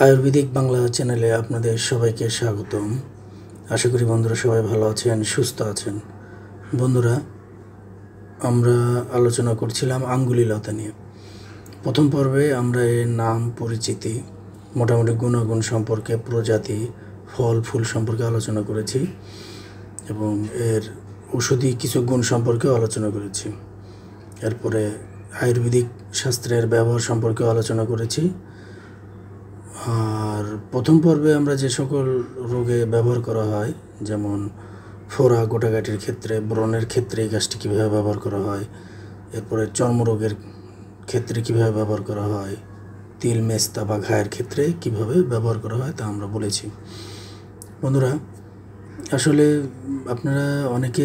আয়ুর্বেদিক বাংলা চ্যানেলে আপনাদের সবাইকে স্বাগতম। আশা করি বন্ধুরা সবাই ভালো আছেন, সুস্থ আছেন। বন্ধুরা, আমরা আলোচনা করছিলাম আঙ্গুলি লতা নিয়ে। প্রথম পর্বে আমরা এর নাম, পরিচিতি, মোটামুটি গুণাগুণ সম্পর্কে, প্রজাতি, ফল ফুল সম্পর্কে আলোচনা করেছি এবং এর ঔষধি কিছু গুণ সম্পর্কেও আলোচনা করেছি। এরপরে আয়ুর্বেদিক শাস্ত্রের ব্যবহার সম্পর্কেও আলোচনা করেছি। আর প্রথম পর্বে আমরা যে সকল রোগে ব্যবহার করা হয়, যেমন ফোড়া গোটাগাটির ক্ষেত্রে, ব্রণের ক্ষেত্রে এই গাছটি কীভাবে ব্যবহার করা হয়, এরপরে চর্মরোগের ক্ষেত্রে কীভাবে ব্যবহার করা হয়, তিল মেস্তা বা ঘায়ের ক্ষেত্রে কীভাবে ব্যবহার করা হয় তা আমরা বলেছি। বন্ধুরা, আসলে আপনারা অনেকে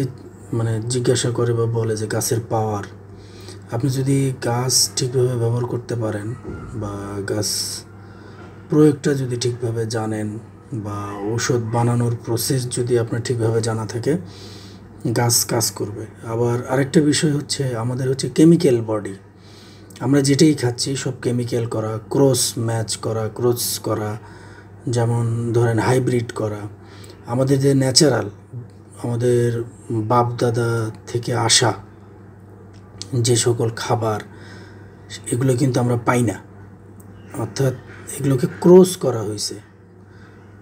জিজ্ঞাসা করে বা বলে যে গাছের পাওয়ার, আপনি যদি গাছ ঠিকভাবে ব্যবহার করতে পারেন বা গাছ প্রয়োগটা যদি ঠিকভাবে জানেন বা ঔষধ বানানোর প্রসেস যদি আপনার ঠিকভাবে জানা থাকে, গাছ কাজ করবে। আবার আরেকটা বিষয় হচ্ছে আমাদের কেমিক্যাল বডি। আমরা যেটাই খাচ্ছি সব কেমিক্যাল করা, ক্রস ম্যাচ করা, ক্রস করা, যেমন ধরেন হাইব্রিড করা। আমাদের যে ন্যাচারাল, আমাদের বাপ দাদা থেকে আসা যে সকল খাবার, এগুলো কিন্তু আমরা পাই না। অর্থাৎ এগুলোকে ক্রস করা হয়েছে।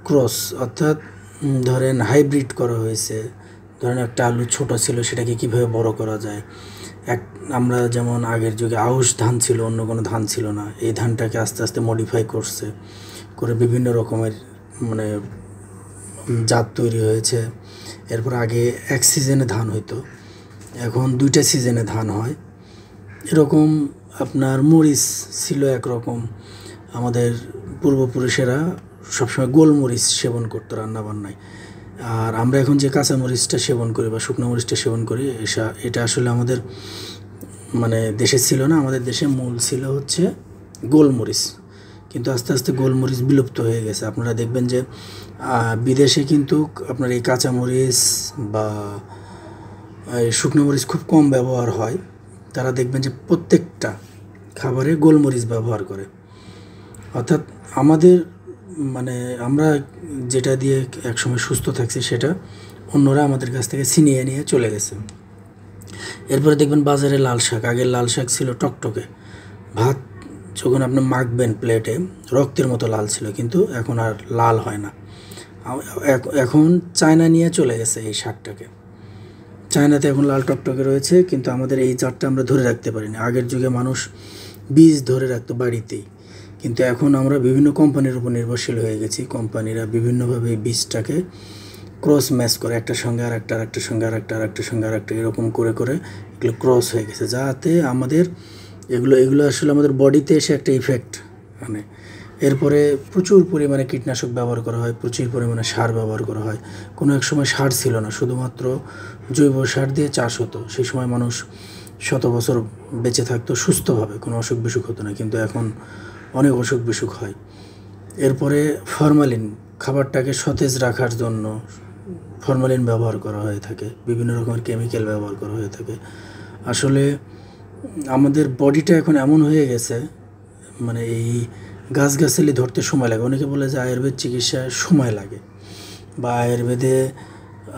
ক্রস অর্থাৎ ধরেন হাইব্রিড করা হয়েছে। ধরেন একটা আলু ছোট ছিল, সেটাকে কিভাবে বড় করা যায়। আমরা যেমন আগের যুগে আউশ ধান ছিল, অন্য কোনো ধান ছিল না, এই ধানটাকে আস্তে আস্তে মডিফাই করে বিভিন্ন রকমের জাত তৈরি হয়েছে। এরপর আগে এক সিজনে ধান হইতো, এখন 2টা সিজনে ধান হয়। এরকম আপনার মরিচ ছিল একরকম, আমাদের পূর্বপুরুষেরা সবসময় গোলমরিচ সেবন করতো রান্নাবান্নায়। আর আমরা এখন যে কাঁচা মরিচটা সেবন করি বা শুকনো মরিচটা সেবন করি, এটা আসলে আমাদের দেশে ছিল না। আমাদের দেশে মূল ছিল হচ্ছে গোলমরিচ, কিন্তু আস্তে আস্তে গোলমরিচ বিলুপ্ত হয়ে গেছে। আপনারা দেখবেন যে বিদেশে কিন্তু আপনার এই কাঁচা মরিচ বা শুকনো মরিচ খুব কম ব্যবহার হয়। তারা দেখবেন যে প্রত্যেকটা খাবারে গোলমরিচ ব্যবহার করে। অর্থাৎ আমাদের আমরা যেটা দিয়ে একসময় সুস্থ থাকছি, সেটা অন্যরা আমাদের কাছ থেকে ছিনিয়ে নিয়ে চলে গেছে। এরপরে দেখবেন বাজারে লাল শাক। আগের লাল শাক ছিল টকটকে, ভাত যখন আপনি মাখবেন প্লেটে রক্তের মতো লাল ছিল, কিন্তু এখন আর লাল হয় না। এখন চায়না নিয়ে চলে গেছে এই শাকটাকে। চায়নাতে এখন লাল টকটকে রয়েছে, কিন্তু আমাদের এই জাতটা আমরা ধরে রাখতে পারিনি। আগের যুগে মানুষ বীজ ধরে রাখতো বাড়িতেই, কিন্তু এখন আমরা বিভিন্ন কোম্পানির উপর নির্ভরশীল হয়ে গেছি। কোম্পানিরা বিভিন্নভাবে বীজটাকে ক্রস ম্যাচ করে, একটার সঙ্গে আর একটা, আরেকটার সঙ্গে আর একটা, আরেকটার সঙ্গে আর একটা, এরকম করে এগুলো ক্রস হয়ে গেছে, যাতে আমাদের এগুলো আসলে আমাদের বডিতে এসে একটা ইফেক্ট মানে। এরপরে প্রচুর পরিমাণে কীটনাশক ব্যবহার করা হয়, প্রচুর পরিমাণে সার ব্যবহার করা হয়। কোনো এক সময় সার ছিল না, শুধুমাত্র জৈব সার দিয়ে চাষ হতো। সেই সময় মানুষ 100 বছর বেঁচে থাকতো সুস্থভাবে, কোনো অসুখ বিসুখ হতো না, কিন্তু এখন অনেক অসুখ বিসুখ হয়। এরপরে ফরমালিন, খাবারটাকে সতেজ রাখার জন্য ফরমালিন ব্যবহার করা হয়ে থাকে, বিভিন্ন রকমের কেমিক্যাল ব্যবহার করা হয়ে থাকে। আসলে আমাদের বডিটা এখন এমন হয়ে গেছে, এই গাছগাছালি ধরতে সময় লাগে। অনেকে বলে যে আয়ুর্বেদ চিকিৎসায় সময় লাগে বা আয়ুর্বেদে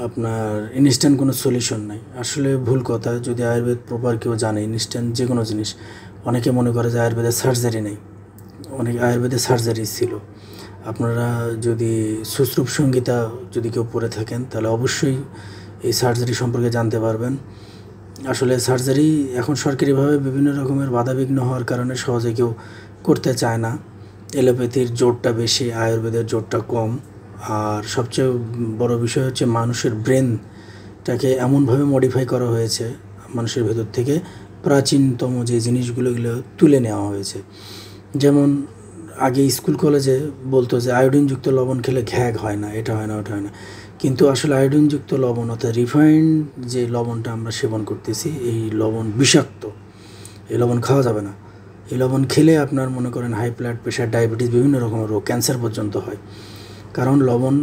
আপনার ইনস্ট্যান্ট কোনো সলিউশন নাই। আসলে ভুল কথা। যদি আয়ুর্বেদ প্রপার কেউ জানে ইনস্ট্যান্ট যে কোনো জিনিস, অনেকে মনে করে যে আয়ুর্বেদে সার্জারি নেই, অনেক আয়ুর্বেদে সার্জারি ছিল। আপনারা যদি সুশ্রুপ সংহিতা যদি কেউ পড়ে থাকেন, তাহলে অবশ্যই এই সার্জারি সম্পর্কে জানতে পারবেন। আসলে সার্জারি এখন সরকারিভাবে বিভিন্ন রকমের বাধাবিঘ্ন হওয়ার কারণে সহজে কেউ করতে চায় না। এলোপ্যাথির জোরটা বেশি, আয়ুর্বেদের জোরটা কম। আর সবচেয়ে বড় বিষয় হচ্ছে মানুষের ব্রেনটাকে এমনভাবে মডিফাই করা হয়েছে, মানুষের ভেতর থেকে প্রাচীনতম যে জিনিসগুলো তুলে নেওয়া হয়েছে। যেমন আগে স্কুল কলেজে বলতো যে আয়োডিনযুক্ত লবণ খেলে ঘ্যাগ হয় না, এটা হয় না, ওটা হয় না। কিন্তু আসলে আয়োডিনযুক্ত লবণ অর্থাৎ রিফাইন্ড যে লবণটা আমরা সেবন করতেছি, এই লবণ বিষাক্ত। এই লবণ খাওয়া যাবে না। এই লবণ খেলে আপনার মনে করেন হাই ব্লাড প্রেশার, ডায়াবেটিস, বিভিন্ন রকমের রোগ, ক্যান্সার পর্যন্ত হয়। কারণ লবণ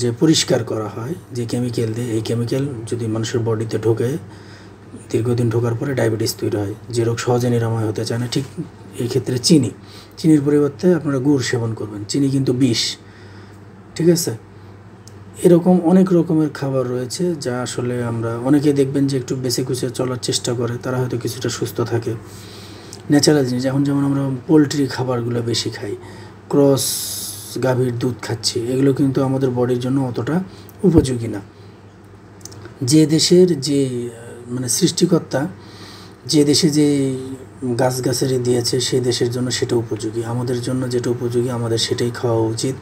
যে পরিষ্কার করা হয় যে কেমিক্যাল দিয়ে, এই কেমিক্যাল যদি মানুষের বডিতে ঢোকে, দীর্ঘদিন ঢোকার পরে ডায়াবেটিস তৈরি হয়, যে রোগ সহজে নিরাময় হতে চায় না। ঠিক এই ক্ষেত্রে চিনির পরিবর্তে আপনারা গুড় সেবন করবেন। চিনি কিন্তু বিষ, ঠিক আছে। এরকম অনেক রকমের খাবার রয়েছে যা আসলে আমরা অনেকে দেখবেন যে একটু বেছে কুচে চলার চেষ্টা করে, তারা হয়তো কিছুটা সুস্থ থাকে। ন্যাচারাল জিনিস, এখন যেমন আমরা পোলট্রি খাবারগুলো বেশি খাই, ক্রস গাভীর দুধ খাচ্ছি, এগুলো কিন্তু আমাদের বডির জন্য অতটা উপযোগী না। যে দেশের যে মানে সৃষ্টিকর্তা যে দেশে যে গাছগাছালি দিয়েছে সেই দেশের জন্য সেটা উপযোগী, আমাদের জন্য যেটা উপযোগী আমাদের সেটাই খাওয়া উচিত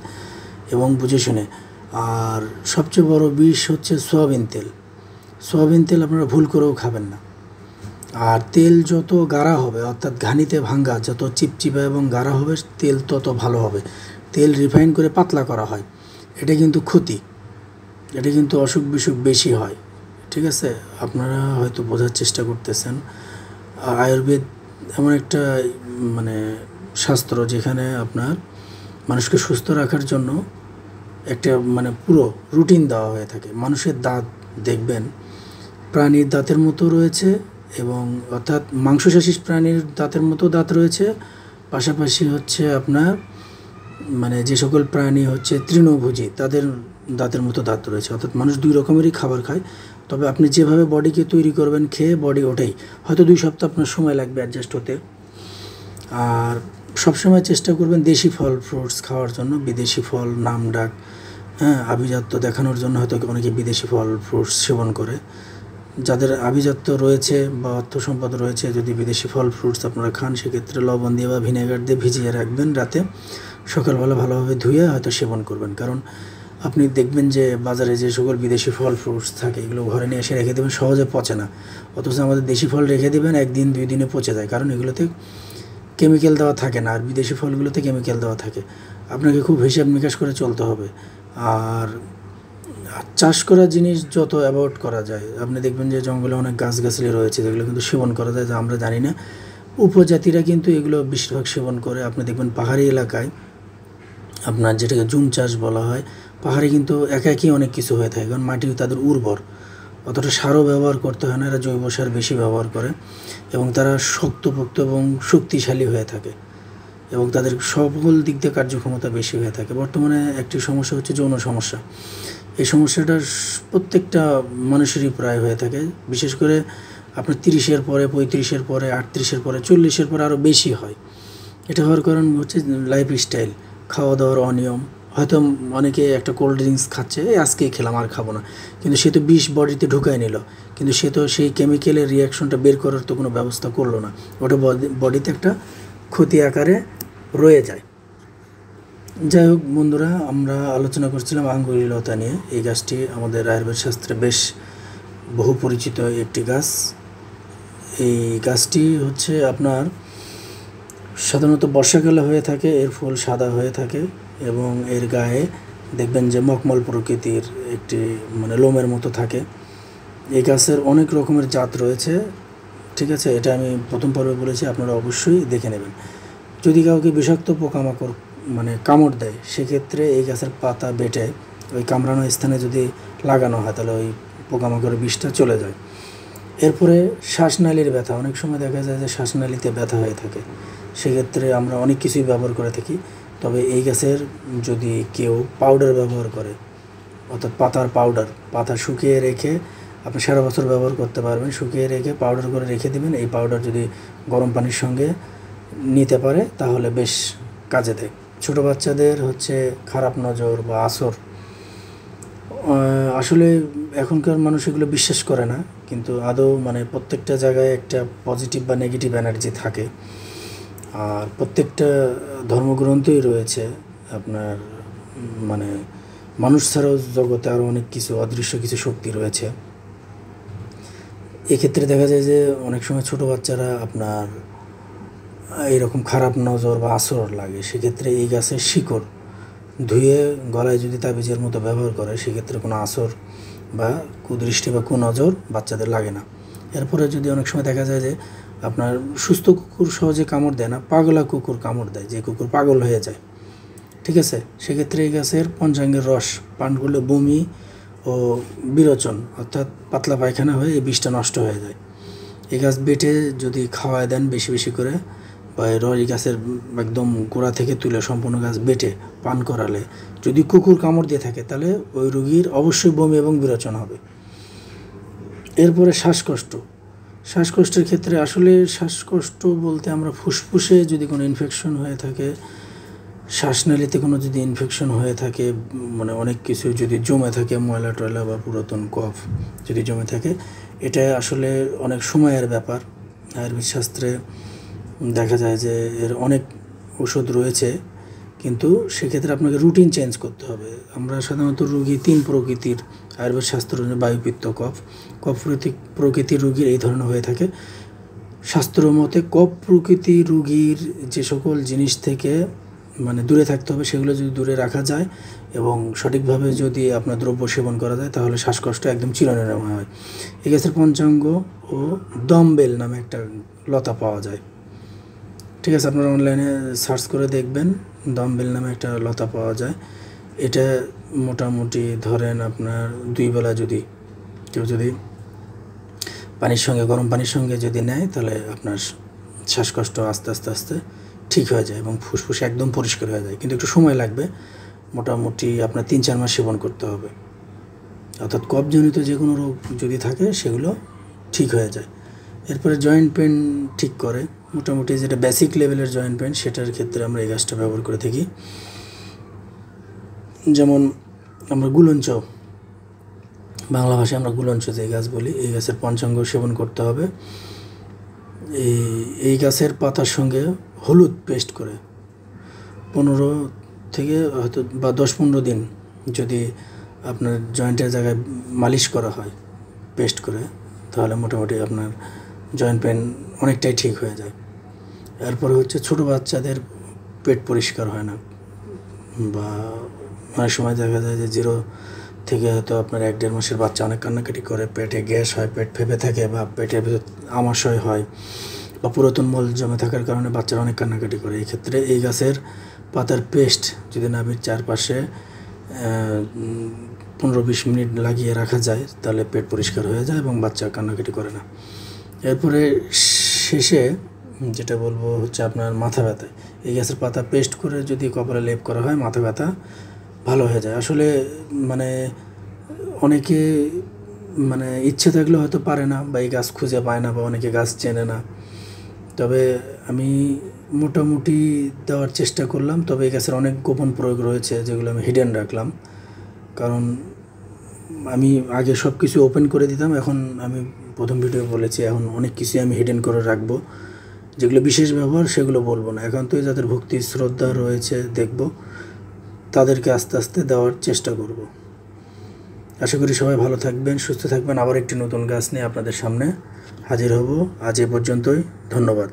এবং বুঝে শুনে। আর সবচেয়ে বড় বিষ হচ্ছে সয়াবিন তেল। সয়াবিন তেল আপনারা ভুল করেও খাবেন না। আর তেল যত গাঢ়া হবে, অর্থাৎ ঘানিতে ভাঙ্গা, যত চিপচিপা এবং গাঢ়া হবে তেল তত ভালো হবে। তেল রিফাইন করে পাতলা করা হয়, এটা কিন্তু ক্ষতি, এটা কিন্তু অসুখ বিসুখ বেশি হয়, ঠিক আছে। আপনারা হয়তো বোঝার চেষ্টা করতেছেন। আয়ুর্বেদ এমন একটা মানে শাস্ত্র যেখানে আপনার মানুষকে সুস্থ রাখার জন্য একটা মানে পুরো রুটিন দেওয়া হয়ে থাকে। মানুষের দাঁত দেখবেন প্রাণীর দাঁতের মতো রয়েছে, এবং অর্থাৎ মাংসশাসী প্রাণীর দাঁতের মতো দাঁত রয়েছে, পাশাপাশি হচ্ছে আপনার মানে যে সকল প্রাণী হচ্ছে তৃণভোজী তাদের দাঁতের মতো দাঁত রয়েছে। অর্থাৎ মানুষ দুই রকমেরই খাবার খায়, তবে আপনি যেভাবে বডিকে তৈরি করবেন খেয়ে বডি ওটাই, হয়তো 2 সপ্তাহ আপনার সময় লাগবে অ্যাডজাস্ট হতে। আর সবসময় চেষ্টা করবেন দেশি ফল ফ্রুটস খাওয়ার জন্য। বিদেশি ফল নাম ডাক, হ্যাঁ, আভিজাত্য দেখানোর জন্য হয়তো অনেকে বিদেশি ফল ফ্রুটস সেবন করে। যাদের আভিজাত্য রয়েছে বা অর্থ সম্পদ রয়েছে, যদি বিদেশি ফল ফ্রুটস আপনারা খান, সেক্ষেত্রে লবণ দিয়ে বা ভিনেগার দিয়ে ভিজিয়ে রাখবেন রাতে, সকালবেলা ভালোভাবে ধুয়ে হয়তো সেবন করবেন। কারণ আপনি দেখবেন যে বাজারে যে সকল বিদেশি ফল ফ্রুটস থাকে এগুলো ঘরে নিয়ে এসে রেখে দেবেন, সহজে পচে না। অথচ আমাদের দেশি ফল রেখে দেবেন 1 দিন 2 দিনে পচে যায়, কারণ এগুলোতে কেমিক্যাল দেওয়া থাকে না। আর বিদেশি ফলগুলোতে কেমিক্যাল দেওয়া থাকে। আপনাকে খুব হিসাব নিকাশ করে চলতে হবে। আর চাষ করা জিনিস যত অ্যাভয়েড করা যায়, আপনি দেখবেন যে জঙ্গলে অনেক গাছগাছালি রয়েছে যেগুলো কিন্তু সেবন করা যায়, যা আমরা জানি না। উপজাতিরা কিন্তু এগুলো বেশিরভাগ সেবন করে। আপনি দেখবেন পাহাড়ি এলাকায় আপনার যেটাকে জুম চাষ বলা হয়, পাহাড়ে কিন্তু একাই অনেক কিছু হয়ে থাকে, কারণ মাটি তাদের উর্বর, অতটা সারও ব্যবহার করতে হয় না, এরা জৈব সার বেশি ব্যবহার করে এবং তারা শক্তপোক্ত এবং শক্তিশালী হয়ে থাকে এবং তাদের সকল দিক দিয়ে কার্যক্ষমতা বেশি হয়ে থাকে। বর্তমানে একটি সমস্যা হচ্ছে যৌন সমস্যা। এই সমস্যাটা প্রত্যেকটা মানুষেরই প্রায় হয়ে থাকে, বিশেষ করে আপনার 30-এর পরে, 35-এর পরে, 38-এর পরে, 40-এর পরে আরও বেশি হয়। এটা হওয়ার কারণ হচ্ছে লাইফস্টাইল, খাওয়া দাওয়ার অনিয়ম। হয়তো অনেকে একটা কোল্ড ড্রিঙ্কস খাচ্ছে, আজকেই খেলাম আর খাবো না, কিন্তু সে তো বিষ বডিতে ঢুকায় নিল, কিন্তু সে তো সেই কেমিক্যালের রিয়াকশনটা বের করার তো কোনো ব্যবস্থা করলো না, ওটা বডিতে একটা ক্ষতি আকারে রয়ে যায়। যাই হোক বন্ধুরা, আমরা আলোচনা করছিলাম আঙ্গুরিলতা নিয়ে। এই গাছটি আমাদের আয়ুর্বেদ শাস্ত্রে বেশ বহু পরিচিত একটি গাছ। এই গাছটি হচ্ছে আপনার সাধারণত বর্ষাকালে হয়ে থাকে, এর ফুল সাদা হয়ে থাকে এবং এর গায়ে দেখবেন যে মখমল প্রকৃতির একটি মানে লোমের মতো থাকে। এই গাছের অনেক রকমের জাত রয়েছে, ঠিক আছে। এটা আমি প্রথম পর্বে বলেছি, আপনারা অবশ্যই দেখে নেবেন। যদি কাউকে বিষাক্ত পোকামাকড় মানে কামড় দেয়, সেক্ষেত্রে এই গাছের পাতা বেটে ওই কামড়ানো স্থানে যদি লাগানো হয়, তাহলে ওই পোকামাকড়ের বিষটা চলে যায়। এরপরে শ্বাসনালীর ব্যথা, অনেক সময় দেখা যায় যে শ্বাসনালীতে ব্যথা হয়ে থাকে, সেক্ষেত্রে আমরা অনেক কিছুই ব্যবহার করে থাকি। তবে এই গাছের যদি কেউ পাউডার ব্যবহার করে, অর্থাৎ পাতার পাউডার, পাতা শুকিয়ে রেখে আপনি সারা বছর ব্যবহার করতে পারবেন, শুকিয়ে রেখে পাউডার করে রেখে দেবেন। এই পাউডার যদি গরম পানির সঙ্গে নিতে পারে তাহলে বেশ কাজে দেয়। ছোটো বাচ্চাদের হচ্ছে খারাপ নজর বা আসর, আসলে এখনকার মানুষ এগুলো বিশ্বাস করে না, কিন্তু আদৌ মানে প্রত্যেকটা জায়গায় একটা পজিটিভ বা নেগেটিভ এনার্জি থাকে। আর প্রত্যেকটা ধর্মগ্রন্থই রয়েছে আপনার মানে মানুষ ছাড়াও জগতে আরও অনেক কিছু অদৃশ্য কিছু শক্তি রয়েছে। এক্ষেত্রে দেখা যায় যে অনেক সময় ছোটো বাচ্চারা আপনার এইরকম খারাপ নজর বা আসর লাগে, সেক্ষেত্রে এই গাছের শিকড় ধুয়ে গলায় যদি তাবিজের মতো ব্যবহার করে, সেক্ষেত্রে কোনো আসর বা কুদৃষ্টি বা কুনজর বাচ্চাদের লাগে না। এরপরে যদি অনেক সময় দেখা যায় যে আপনার সুস্থ কুকুর সহজে কামড় দেয় না, পাগলা কুকুর কামড় দেয়, যে কুকুর পাগল হয়ে যায়, ঠিক আছে, সেক্ষেত্রে এই গাছের পঞ্চাঙ্গের রস পান করলে বমি ও বিরোচন অর্থাৎ পাতলা পায়খানা হয়ে এই বিষটা নষ্ট হয়ে যায়। এই গাছ বেটে যদি খাওয়ায় দেন বেশি বেশি করে, বা এই গাছের একদম গোড়া থেকে তুলে সম্পূর্ণ গাছ বেটে পান করালে, যদি কুকুর কামড় দিয়ে থাকে তাহলে ওই রোগীর অবশ্যই বমি এবং বিরোচন হবে। এরপরে শ্বাসকষ্টের ক্ষেত্রে আসলে শ্বাসকষ্ট বলতে আমরা ফুসফুসে যদি কোনো ইনফেকশন হয়ে থাকে, শ্বাসনালীতে কোনো যদি ইনফেকশন হয়ে থাকে, মানে অনেক কিছু যদি জমে থাকে, ময়লা টয়লা বা পুরাতন কফ যদি জমে থাকে, এটা আসলে অনেক সময়ের ব্যাপার। আয়ুর্বেদ শাস্ত্রে দেখা যায় যে এর অনেক ওষুধ রয়েছে, কিন্তু সেক্ষেত্রে আপনাকে রুটিন চেঞ্জ করতে হবে। আমরা সাধারণত রোগী 3 প্রকৃতির আয়ুর্বেদ শাস্ত্র অনুযায়ী বায়ু, পিত্ত, কফ প্রকৃতির রোগীর এই ধরনের হয়ে থাকে। শাস্ত্র মতে কফ প্রকৃতির রোগীর যে সকল জিনিস থেকে মানে দূরে থাকতে হবে, সেগুলো যদি দূরে রাখা যায় এবং সঠিকভাবে যদি আপনার দ্রব্য সেবন করা যায়, তাহলে শ্বাসকষ্ট একদম চিরনিরাময় হয়। এই গাছের পঞ্চাঙ্গ ও দমবেল নামে একটা লতা পাওয়া যায়। ঠিক আছে, আপনারা অনলাইনে সার্চ করে দেখবেন, দমবেল নামে একটা লতা পাওয়া যায়। এটা মোটামুটি ধরেন আপনার 2 বেলা যদি কেউ যদি পানির সঙ্গে, গরম পানির সঙ্গে যদি নেয়, তাহলে আপনার শ্বাসকষ্ট আস্তে আস্তে আস্তে ঠিক হয়ে যায় এবং ফুসফুস একদম পরিষ্কার হয়ে যায়। কিন্তু একটু সময় লাগবে, মোটামুটি আপনার 3-4 মাস সেবন করতে হবে। অর্থাৎ কফজনিত যে কোনো রোগ যদি থাকে সেগুলো ঠিক হয়ে যায়। এরপরে জয়েন্ট পেন ঠিক করে, মোটামুটি যেটা বেসিক লেভেলের জয়েন্ট পেন, সেটার ক্ষেত্রে আমরা এই গাছটা ব্যবহার করে থাকি। যেমন আমরা গুলঞ্চ, বাংলা ভাষায় আমরা গুলঞ্চ যে গাছ বলি, এই গাছের পঞ্চাঙ্গ সেবন করতে হবে। এই গাছের পাতার সঙ্গে হলুদ পেস্ট করে 15 থেকে হয়তো বা 10-15 দিন যদি আপনার জয়েন্টের জায়গায় মালিশ করা হয় পেস্ট করে, তাহলে মোটামুটি আপনার জয়েন্ট পেন অনেকটাই ঠিক হয়ে যায়। এরপরে হচ্ছে ছোটো বাচ্চাদের পেট পরিষ্কার হয় না, বা অনেক সময় দেখা যায় যে 0 থেকে হয়তো আপনার 1-1.5 মাসের বাচ্চা অনেক কান্নাকাটি করে, পেটে গ্যাস হয়, পেট ফেপে থাকে, বা পেটের ভিতর আমাশয় হয়, বা পুরাতন মল জমে থাকার কারণে বাচ্চারা অনেক কান্নাকাটি করে। এই ক্ষেত্রে এই গাছের পাতার পেস্ট যদি নাভির চারপাশে 15-20 মিনিট লাগিয়ে রাখা যায়, তাহলে পেট পরিষ্কার হয়ে যায় এবং বাচ্চা কান্নাকাটি করে না। এরপরে শেষে যেটা বলবো হচ্ছে আপনার মাথা ব্যথায় এই গাছের পাতা পেস্ট করে যদি কপালে লেপ করা হয়, মাথা ব্যথা ভালো হয়ে যায়। আসলে মানে অনেকে মানে ইচ্ছে থাকলে হয়তো পারে না, বা এই গাছ খুঁজে পায় না, বা অনেকে গাছ চেনে না। তবে আমি মোটামুটি দেওয়ার চেষ্টা করলাম। তবে এই গাছের অনেক গোপন প্রয়োগ রয়েছে যেগুলো আমি হিডেন রাখলাম, কারণ আমি আগে সব কিছু ওপেন করে দিতাম। এখন আমি প্রথম ভিডিও বলেছি, এখন অনেক কিছুই আমি হিডেন করে রাখবো। যেগুলো বিশেষ ব্যবহার সেগুলো বলবো না। এখন তো যাদের ভক্তি শ্রদ্ধা রয়েছে দেখব, তাদেরকে আস্তে আস্তে দেওয়ার চেষ্টা করব। আশা করি সবাই ভালো থাকবেন, সুস্থ থাকবেন। আবার একটি নতুন গাছ নিয়ে আপনাদের সামনে হাজির হব। আজ এ পর্যন্তই, ধন্যবাদ।